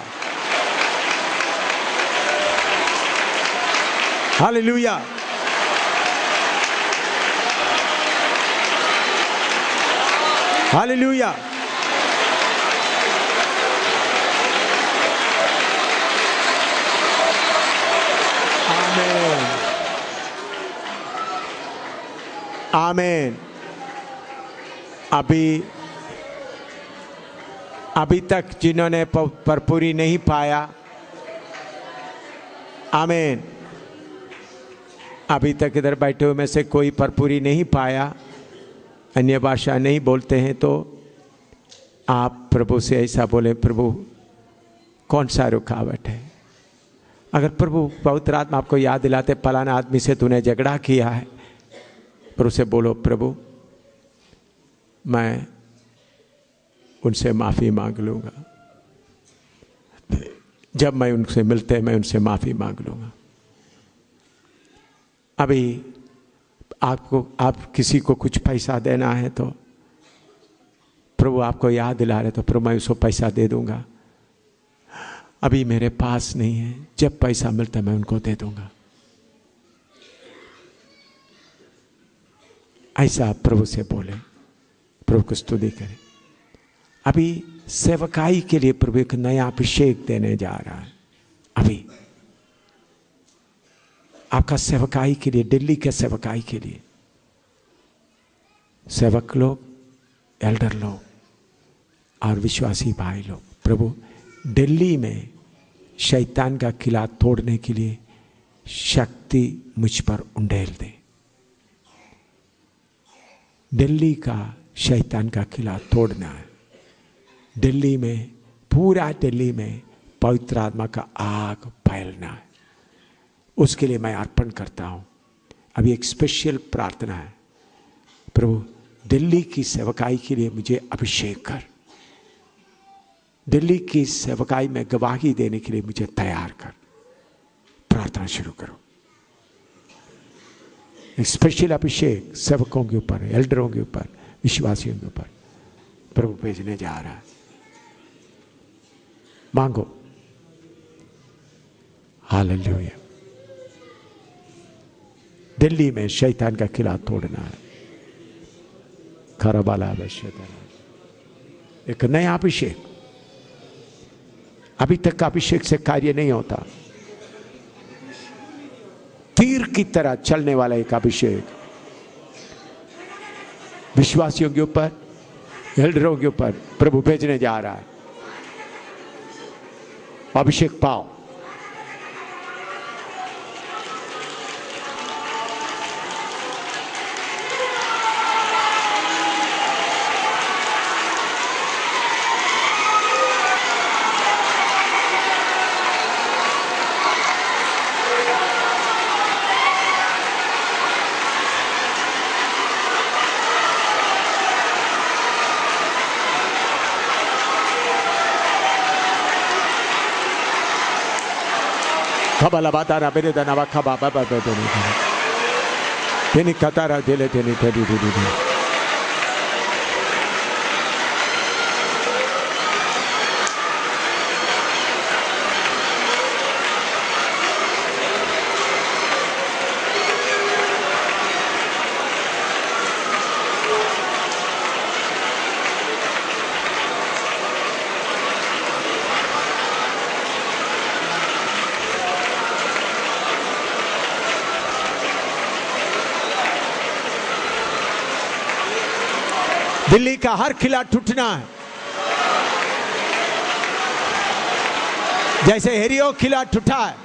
hallelujah. हालेलुया। आमीन, आमीन। अभी तक जिन्होंने भरपूरी नहीं पाया, आमीन, अभी तक इधर बैठे हुए में से कोई भरपूरी नहीं पाया, अन्य भाषा नहीं बोलते हैं, तो आप प्रभु से ऐसा बोले, प्रभु कौन सा रुकावट है? अगर प्रभु पवित्र आत्मा आपको याद दिलाते फलाना आदमी से तूने झगड़ा किया है, पर उसे बोलो, प्रभु मैं उनसे माफ़ी मांग लूँगा, जब मैं उनसे मिलते मैं उनसे माफ़ी मांग लूँगा। अभी आप किसी को कुछ पैसा देना है तो प्रभु आपको याद दिला रहे, तो प्रभु मैं उसको पैसा दे दूँगा, अभी मेरे पास नहीं है, जब पैसा मिलता मैं उनको दे दूँगा। ऐसा प्रभु से बोले, प्रभु को स्तुति करें। अभी सेवकाई के लिए प्रभु एक नया अभिषेक देने जा रहा है। अभी आपका सेवकाई के लिए, दिल्ली के सेवकाई के लिए, सेवक लोग, एल्डर लोग और विश्वासी भाई लोग, प्रभु दिल्ली में शैतान का किला तोड़ने के लिए शक्ति मुझ पर उंडेल दे। दिल्ली का शैतान का किला तोड़ना है। दिल्ली में, पूरा दिल्ली में पवित्र आत्मा का आग फैलना है। उसके लिए मैं अर्पण करता हूँ। अभी एक स्पेशल प्रार्थना है, प्रभु दिल्ली की सेवकाई के लिए मुझे अभिषेक कर, दिल्ली की सेवकाई में गवाही देने के लिए मुझे तैयार कर। प्रार्थना शुरू करो। एक स्पेशल अभिषेक सेवकों के ऊपर, एल्डरों के ऊपर, विश्वासियों के ऊपर प्रभु भेजने जा रहा है। मांगो। हालेलुया। दिल्ली में शैतान का किला तोड़ना है। खरबाला एक नया अभिषेक। अभी तक का अभिषेक से कार्य नहीं होता। तीर की तरह चलने वाला एक अभिषेक विश्वासियों के ऊपर, एल्डरों के ऊपर प्रभु भेजने जा रहा है। अभिषेक पाओ। Kabala batara bere da nava kaba baba bebe ni. Teni katara dele teni tedi tedi. Delhi का हर किला टूटना है। जैसे हेरियो किला टूटा है,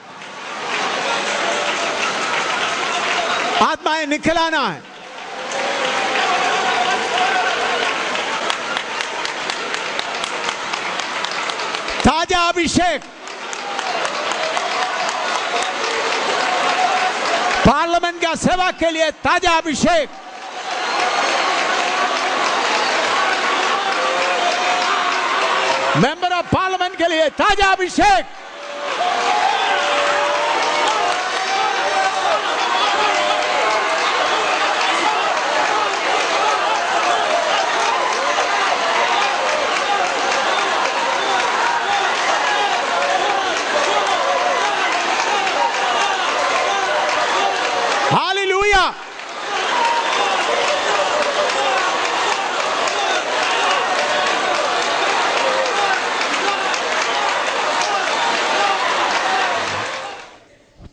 आत्माएं निकलाना है। ताजा अभिषेक पार्लियामेंट का सेवा के लिए, ताजा अभिषेक मेंबर ऑफ पार्लियामेंट के लिए, ताजा अभिषेक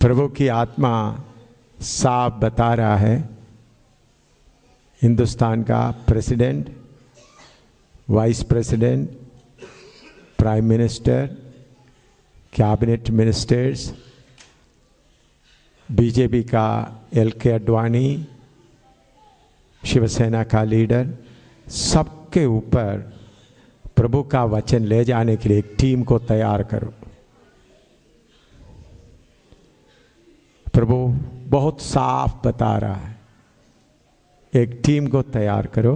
प्रभु की आत्मा साफ बता रहा है, हिंदुस्तान का president, vice president, prime minister, cabinet ministers, BJP का एल.के. आडवाणी, शिवसेना का लीडर, सबके ऊपर प्रभु का वचन ले जाने के लिए एक टीम को तैयार करो। प्रभु बहुत साफ बता रहा है, एक टीम को तैयार करो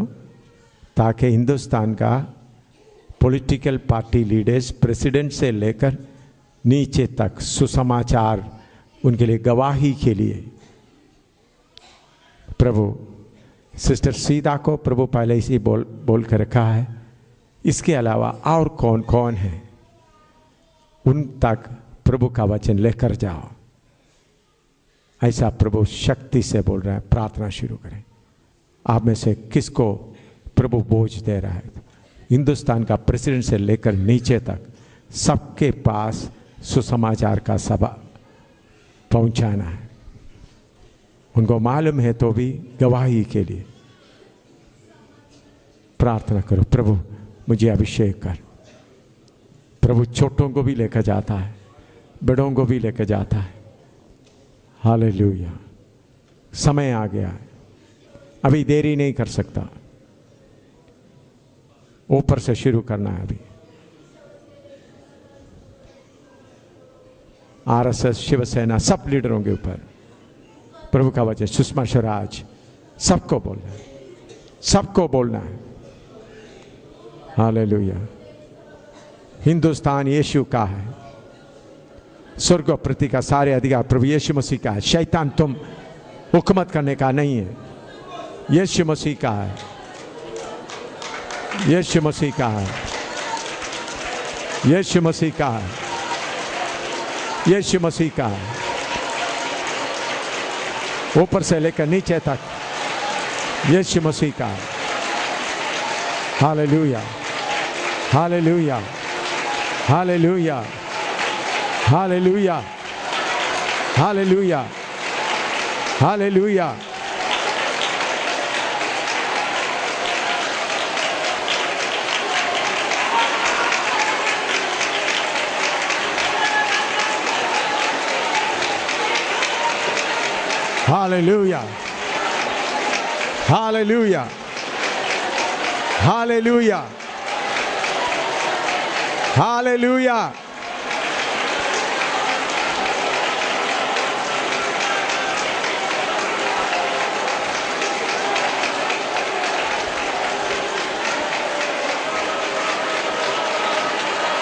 ताकि हिंदुस्तान का पॉलिटिकल पार्टी लीडर्स, प्रेसिडेंट से लेकर नीचे तक सुसमाचार उनके लिए गवाही के लिए। प्रभु सिस्टर सीता को प्रभु पहले ही बोल कर रखा है, इसके अलावा और कौन कौन है उन तक प्रभु का वचन लेकर जाओ। ऐसा प्रभु शक्ति से बोल रहा है। प्रार्थना शुरू करें। आप में से किसको प्रभु बोझ दे रहा है? हिंदुस्तान का प्रेसिडेंट से लेकर नीचे तक सबके पास सुसमाचार का सभा पहुंचाना है। उनको मालूम है तो भी गवाही के लिए प्रार्थना करो। प्रभु मुझे अभिषेक कर। प्रभु छोटों को भी लेकर जाता है, बड़ों को भी लेकर जाता है। हालेलुया। समय आ गया है, अभी देरी नहीं कर सकता, ऊपर से शुरू करना है। अभी आरएसएस, शिवसेना, सब लीडरों के ऊपर प्रभु का वचन, सुषमा स्वराज, सबको बोलना है, सबको बोलना है। हालेलुया। हिंदुस्तान यीशु का है, स्वर्ग और पृथ्वी का सारे अधिकार प्रभु यीशु मसीह का है। शैतान तुम हुकूमत करने का नहीं है, यीशु मसीह का है, यीशु मसीह का है, यीशु मसीह का है, यीशु मसीह का है। ऊपर से लेकर नीचे तक यीशु मसीह का है। Hallelujah, hallelujah, hallelujah, hallelujah, hallelujah, hallelujah. Hallelujah. Hallelujah. Hallelujah. Hallelujah.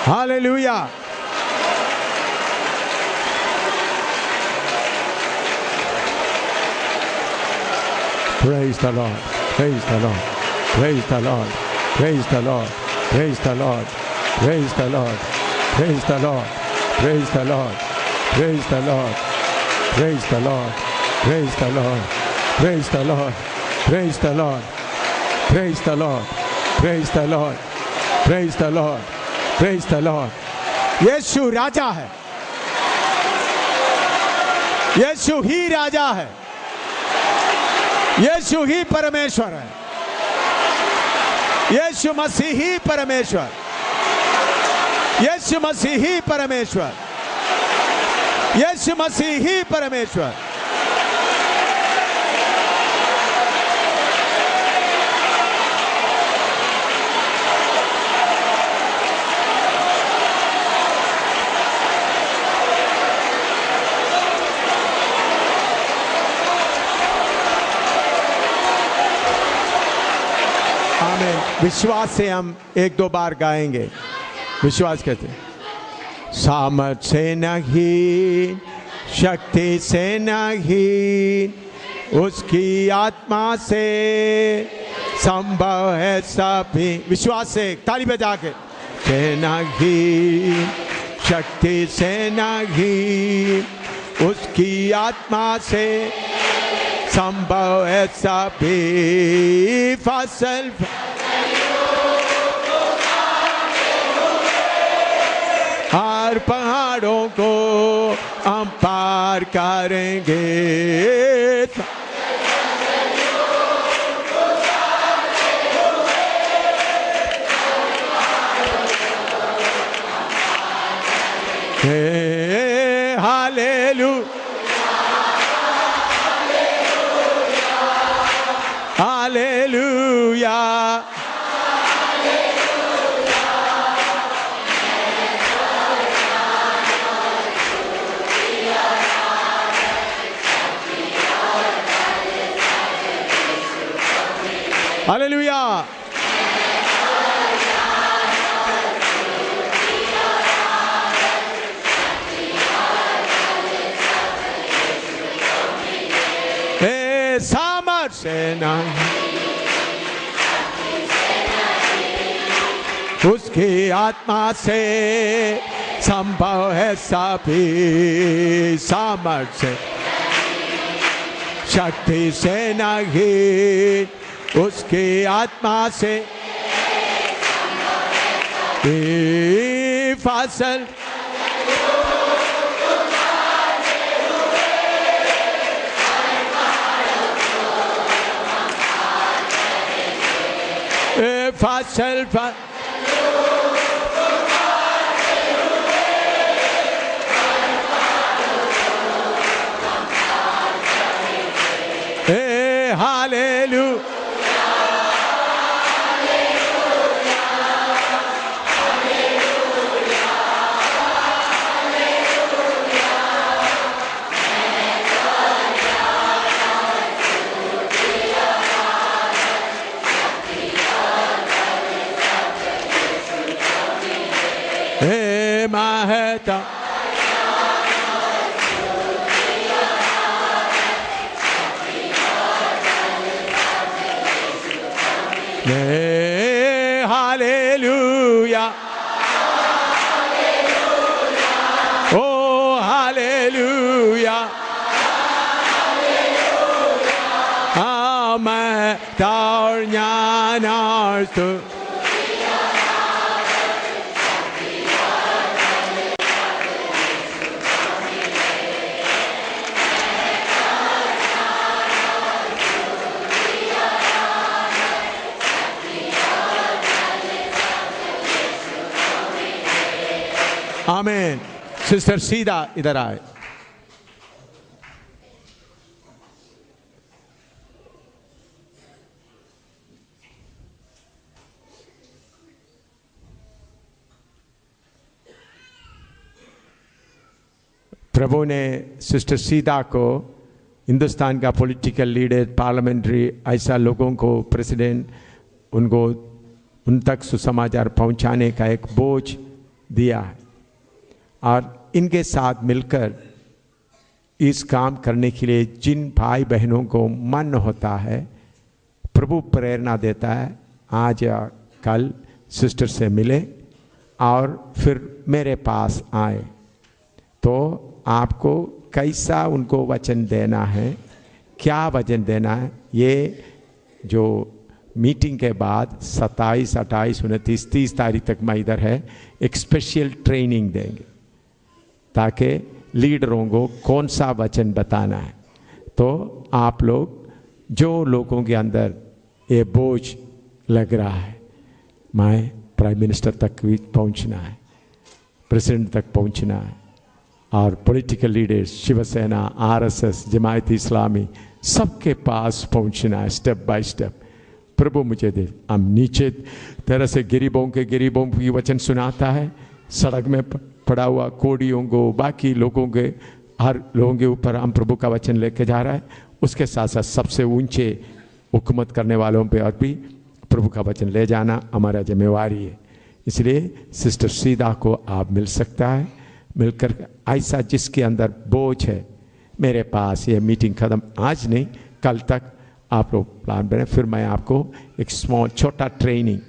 Hallelujah. Praise the Lord. Praise the Lord. Praise the Lord. Praise the Lord. Praise the Lord. Praise the Lord. Praise the Lord. Praise the Lord. Praise the Lord. Praise the Lord. Praise the Lord. Praise the Lord. Praise the Lord. Praise the Lord. Praise the Lord. Praise the Lord. Praise the Lord. यीशु राजा है, यीशु ही राजा है, यीशु ही परमेश्वर है, यीशु मसीह ही परमेश्वर, यीशु मसीह ही परमेश्वर, यीशु मसीह ही परमेश्वर। विश्वास से हम एक दो बार गाएंगे। विश्वास कहते हैं, सामर्थ से नहीं, शक्ति से नहीं, उसकी आत्मा से संभव है सभी। विश्वास से ताली बजा के, से नहीं, शक्ति से नहीं, उसकी आत्मा से संभव है सभी। फसल हर पहाड़ों को हम पार करेंगे। Hallelujah, hallelujah. सामर्थ्य नहीं उसकी आत्मा से संभव है सभी। सामर्थ्य शक्ति से नहीं उसकी आत्मा से फसल फसल हालेलुया, महता हालेलुया, ओ हालेलुया, मैं तार ज्ञानार्थ आमेन। सिस्टर सीधा इधर आए। प्रभु ने सिस्टर सीधा को हिंदुस्तान का पॉलिटिकल लीडर, पार्लियामेंट्री, ऐसा लोगों को, प्रेसिडेंट, उनको उन तक सुसमाचार पहुंचाने का एक बोझ दिया है और इनके साथ मिलकर इस काम करने के लिए जिन भाई बहनों को मन होता है, प्रभु प्रेरणा देता है, आज या कल सिस्टर से मिले और फिर मेरे पास आए। तो आपको कैसा उनको वचन देना है, क्या वचन देना है, ये जो मीटिंग के बाद 27, 28, 29, 30 तारीख तक मैं इधर है, एक स्पेशल ट्रेनिंग देंगे ताकि लीडरों को कौन सा वचन बताना है। तो आप लोग जो लोगों के अंदर ये बोझ लग रहा है, मैं प्राइम मिनिस्टर तक भी पहुंचना है, प्रेसिडेंट तक पहुंचना है और पॉलिटिकल लीडर्स, शिवसेना, आरएसएस, जमायत इस्लामी, सबके पास पहुंचना है स्टेप बाय स्टेप। प्रभु मुझे दे। हम नीचे तरह से गरीबों की वचन सुनाता है, सड़क में पड़ा हुआ कोड़ियों को, बाकी लोगों के, हर लोगों के ऊपर हम प्रभु का वचन लेके जा रहा है। उसके साथ साथ सबसे ऊंचे हुकूमत करने वालों पे और भी प्रभु का वचन ले जाना हमारा जिम्मेवारी है। इसलिए सिस्टर सीधा को आप मिल सकता है, मिलकर ऐसा जिसके अंदर बोझ है, मेरे पास ये मीटिंग ख़त्म आज नहीं कल तक आप लोग प्लान बनाए, फिर मैं आपको एक स्मॉल छोटा ट्रेनिंग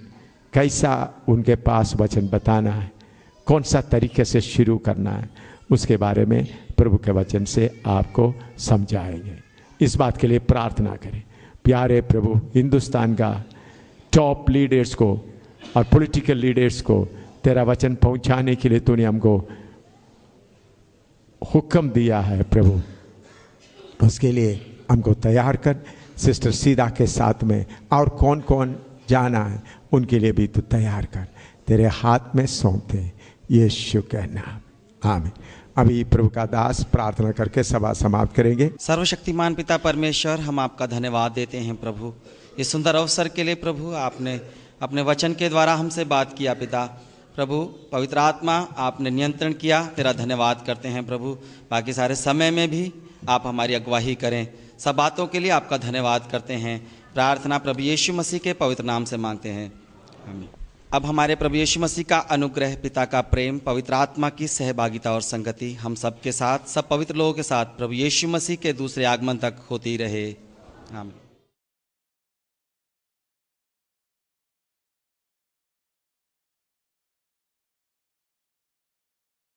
कैसा उनके पास वचन बताना है, कौन सा तरीके से शुरू करना है, उसके बारे में प्रभु के वचन से आपको समझाएंगे। इस बात के लिए प्रार्थना करें। प्यारे प्रभु, हिंदुस्तान का टॉप लीडर्स को और पॉलिटिकल लीडर्स को तेरा वचन पहुंचाने के लिए तूने हमको हुक्म दिया है प्रभु, उसके लिए हमको तैयार कर। सिस्टर सीधा के साथ में और कौन कौन जाना है उनके लिए भी तू तैयार कर, तेरे हाथ में सौंपते यीशु के नाम, आमीन। अभी प्रभु का दास प्रार्थना करके सभा समाप्त करेंगे। सर्वशक्तिमान पिता परमेश्वर, हम आपका धन्यवाद देते हैं प्रभु, इस सुंदर अवसर के लिए प्रभु। आपने अपने वचन के द्वारा हमसे बात किया पिता। प्रभु पवित्र आत्मा आपने नियंत्रण किया, तेरा धन्यवाद करते हैं प्रभु। बाकी सारे समय में भी आप हमारी अगुवाई करें, सब बातों के लिए आपका धन्यवाद करते हैं। प्रार्थना प्रभु यीशु मसीह के पवित्र नाम से मांगते हैं, आमीन। अब हमारे प्रभु यीशु मसीह का अनुग्रह, पिता का प्रेम, पवित्र आत्मा की सहभागिता और संगति हम सबके साथ, सब पवित्र लोगों के साथ प्रभु यीशु मसीह के दूसरे आगमन तक होती रहे, आमीन।